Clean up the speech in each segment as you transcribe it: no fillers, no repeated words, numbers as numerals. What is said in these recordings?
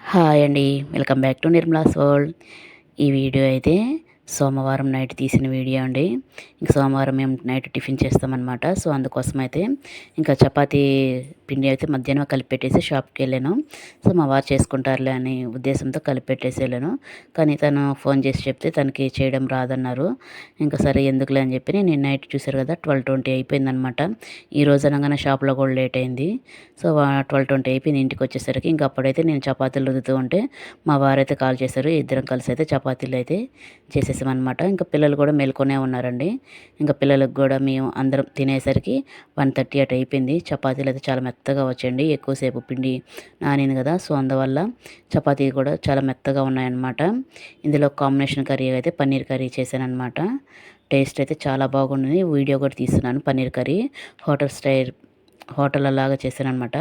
Hi అండి. Welcome back to Nirmala's world. ఈ video అయితే సోమవారం నైట్ తీసిన వీడియో అండి. ఇంక సోమవారం మేము నైట్ టిఫిన్ చేస్తామన్నమాట. సో అందుకోసం అయితే ఇంకా చపాతీ పిండి అయితే మధ్యాహ్నం కలిపెట్టేసి షాప్కి వెళ్ళాను. సో మా వారు చేసుకుంటారులే అని ఉద్దేశంతో కలిపెట్టేసి వెళ్ళాను. కానీ తను ఫోన్ చేసి చెప్తే తనకి చేయడం రాదన్నారు. ఇంకా సరే ఎందుకులే అని చెప్పి నేను నైట్ చూశారు కదా 12:20 అయిపోయిందనమాట. ఈ రోజు అనగానే షాప్లో కూడా లేట్ అయింది. సో 12:20 అయిపోయింది ఇంటికి వచ్చేసరికి. ఇంక అప్పుడైతే నేను చపాతీలు రుద్దుతూ ఉంటే మా వారైతే కాల్ చేశారు. ఇద్దరం కలిసి అయితే చపాతీలు అయితే చేసేసామన్నమాట. ఇంకా పిల్లలు కూడా మేల్కొనే ఉన్నారండి. ఇంకా పిల్లలకు కూడా మేము అందరం తినేసరికి 1:30 అటు అయిపోయింది. చపాతీలు అయితే చాలా మెత్తగా వచ్చాయండి. ఎక్కువసేపు పిండి నానింది కదా, సో అందువల్ల చపాతీ కూడా చాలా మెత్తగా ఉన్నాయన్నమాట. ఇందులో కాంబినేషన్ కర్రీ అయితే పన్నీర్ కర్రీ చేశానన్నమాట. టేస్ట్ అయితే చాలా బాగుంది. వీడియో కూడా తీస్తున్నాను. పన్నీర్ కర్రీ హోటల్ లాగా చేశాననమాట.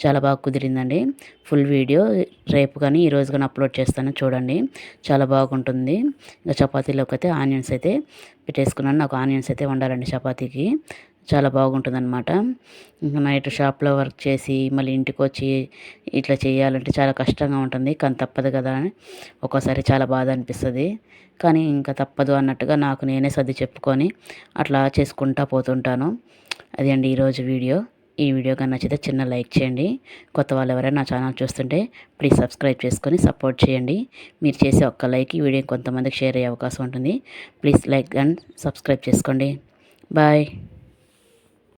చాలా బాగా కుదిరిందండి. ఫుల్ వీడియో రేపు కానీ ఈరోజు కానీ అప్లోడ్ చేస్తాను, చూడండి. చాలా బాగుంటుంది. ఇంకా చపాతీలోకి అయితే ఆనియన్స్ అయితే పెట్టేసుకున్నాను. నాకు ఆనియన్స్ అయితే వండాలండి చపాతీకి. చాలా బాగుంటుందన్నమాట. ఇంకా నైట్ షాప్లో వర్క్ చేసి మళ్ళీ ఇంటికి వచ్చి ఇట్లా చేయాలంటే చాలా కష్టంగా ఉంటుంది. కానీ తప్పదు కదా అని ఒక్కోసారి చాలా బాధ అనిపిస్తుంది. కానీ ఇంకా తప్పదు అన్నట్టుగా నాకు నేనే సర్ది చెప్పుకొని అట్లా చేసుకుంటా పోతుంటాను. అది అండి ఈరోజు వీడియో. ఈ వీడియో కానీ నచ్చితే చిన్న లైక్ చేయండి. కొత్త వాళ్ళు ఎవరైనా నా ఛానల్ చూస్తుంటే ప్లీజ్ సబ్స్క్రైబ్ చేసుకొని సపోర్ట్ చేయండి. మీరు చేసే ఒక్క లైక్ ఈ వీడియో కొంతమందికి షేర్ అయ్యే అవకాశం ఉంటుంది. ప్లీజ్ లైక్ అండ్ సబ్స్క్రైబ్ చేసుకోండి. బాయ్.